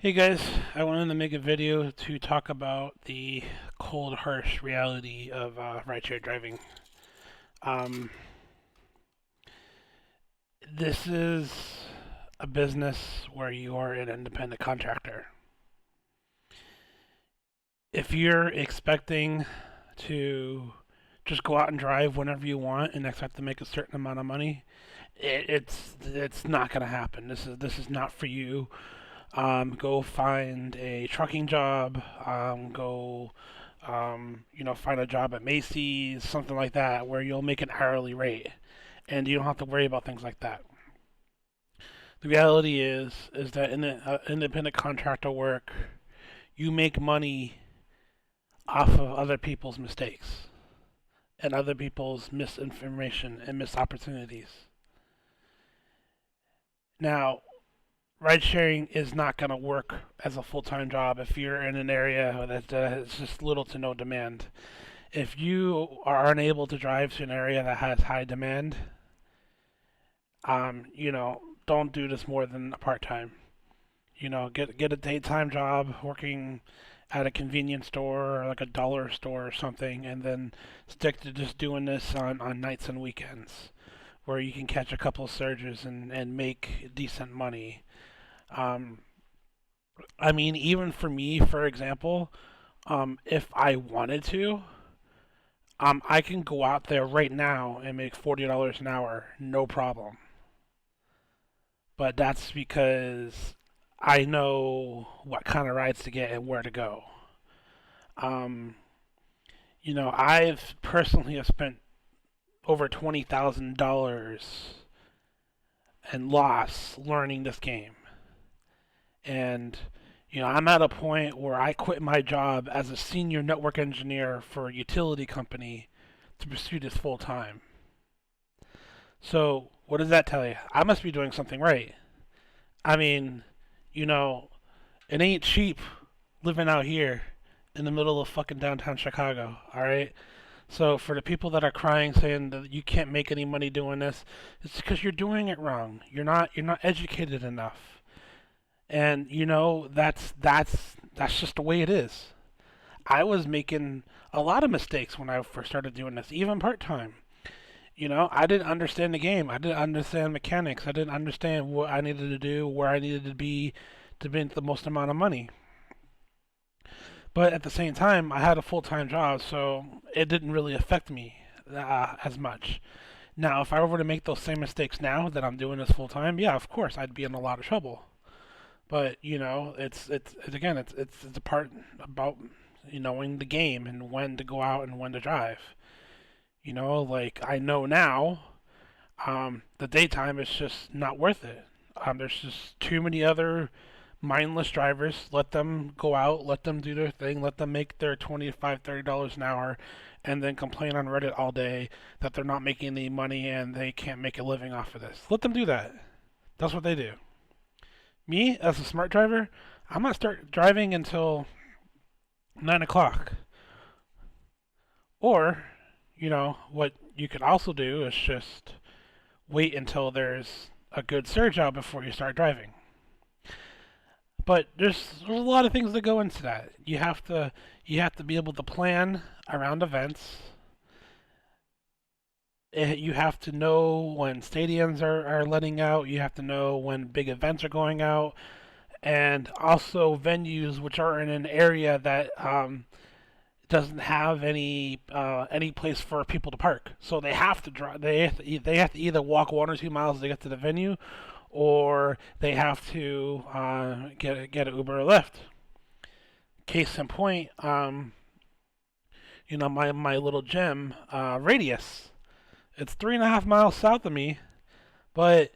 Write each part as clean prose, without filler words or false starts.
Hey guys, I wanted to make a video to talk about the cold, harsh reality of rideshare driving. Um, this is a business where you are an independent contractor. If you're expecting to just go out and drive whenever you want and expect to make a certain amount of money, it's not going to happen. This is not for you. Go find a trucking job. Find a job at Macy's, something like that, where you'll make an hourly rate, and you don't have to worry about things like that. The reality is that in the independent contractor work, you make money off of other people's mistakes and other people's misinformation and missed opportunities. Now, ride sharing is not going to work as a full time job if you're in an area that has just little to no demand. If you are unable to drive to an area that has high demand, don't do this more than a part time. Get a daytime job working at a convenience store or like a dollar store or something, and then stick to just doing this on nights and weekends, where you can catch a couple of surges and make decent money. Um, I mean, even for me, for example, if I wanted to, I can go out there right now and make $40 an hour, no problem. But that's because I know what kind of rides to get and where to go. Um, I've personally have spent over $20,000 in loss learning this game, and I'm at a point where I quit my job as a senior network engineer for a utility company to pursue this full time. So, what does that tell you? I must be doing something right. I mean, you know, it ain't cheap living out here in the middle of fucking downtown Chicago, all right? So, for the people that are crying saying that you can't make any money doing this, it's because you're doing it wrong. You're not educated enough. And that's just the way it is. I was making a lot of mistakes when I first started doing this, even part time. I didn't understand the game. I didn't understand mechanics. I didn't understand what I needed to do, where I needed to make the most amount of money. But at the same time, I had a full time job, so it didn't really affect me as much. Now, if I were to make those same mistakes now that I'm doing this full time, yeah, of course, I'd be in a lot of trouble. But it's again, it's a part about knowing the game and when to go out and when to drive. Like I know now, the daytime is just not worth it. There's just too many other mindless drivers. Let them go out, let them do their thing, let them make their $25, $30 an hour, and then complain on Reddit all day that they're not making any money and they can't make a living off of this. Let them do that. That's what they do. Me, as a smart driver, I'm not start driving until 9 o'clock. Or, what you could also do is just wait until there's a good surge out before you start driving. But there's a lot of things that go into that. You have to be able to plan around events. You have to know when stadiums are letting out. You have to know when big events are going out, and also venues which are in an area that doesn't have any place for people to park. So they have to drive. They have to either walk 1 or 2 miles to get to the venue, or they have to get an Uber or Lyft. Case in point, my little gym, Radius. It's 3.5 miles south of me, but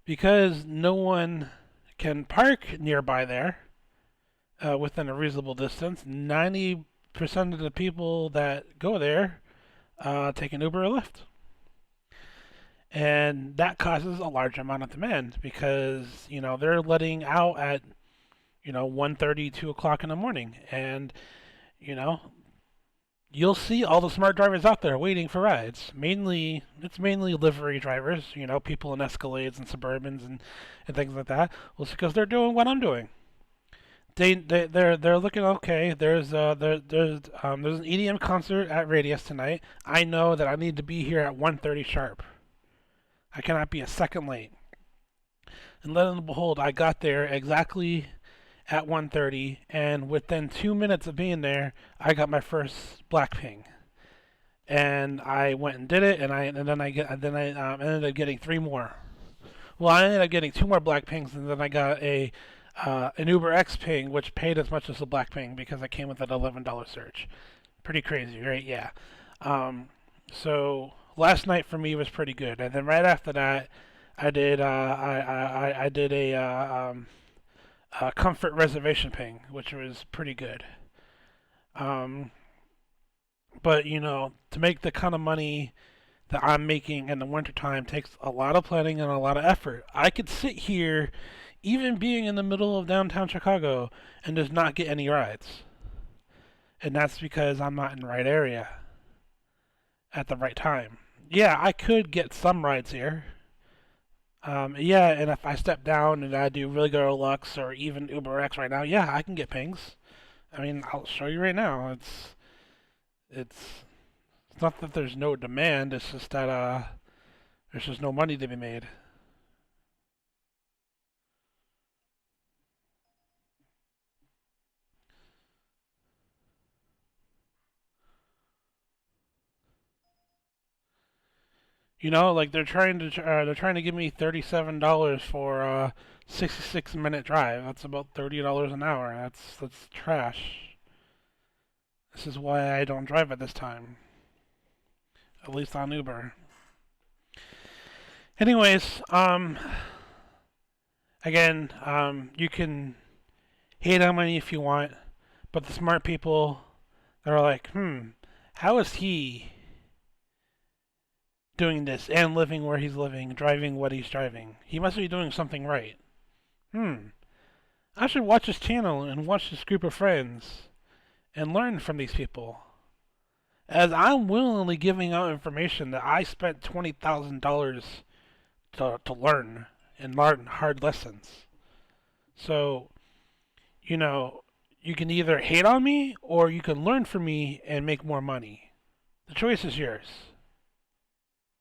because no one can park nearby there within a reasonable distance, 90% of the people that go there take an Uber or Lyft. And that causes a large amount of demand because they're letting out at 1:30, 2 o'clock in the morning, and you know you'll see all the smart drivers out there waiting for rides. It's mainly livery drivers, people in Escalades and Suburbans and things like that. Well, it's because they're doing what I'm doing. they're looking okay. There's an EDM concert at Radius tonight. I know that I need to be here at 1:30 sharp. I cannot be a second late. And lo and behold, I got there exactly at 1:30, and within 2 minutes of being there, I got my first black ping. And I went and did it, and then I ended up getting three more. Well, I ended up getting two more black pings, and then I got a an Uber X ping, which paid as much as a black ping because it came with an $11 surge. Pretty crazy, right? Yeah. So last night for me was pretty good, and then right after that, I did a comfort reservation ping, which was pretty good. Um, but to make the kind of money that I'm making in the wintertime takes a lot of planning and a lot of effort. I could sit here, even being in the middle of downtown Chicago, and just not get any rides. And that's because I'm not in the right area at the right time. Yeah, I could get some rides here. Yeah, and if I step down and I do really good Lux or even Uber X right now, yeah, I can get pings. I mean, I'll show you right now. It's it's not that there's no demand. It's just that there's just no money to be made. Like they're trying to give me $37 for a 66-minute drive. That's about $30 an hour. That's trash. This is why I don't drive at this time, at least on Uber. Anyways, again, you can hate on me if you want, but the smart people, they're like, how is he doing this and living where he's living, driving what he's driving? He must be doing something right. Hmm. I should watch his channel and watch this group of friends and learn from these people. As I'm willingly giving out information that I spent $20,000 to learn and learn hard lessons. So, you know, you can either hate on me or you can learn from me and make more money. The choice is yours.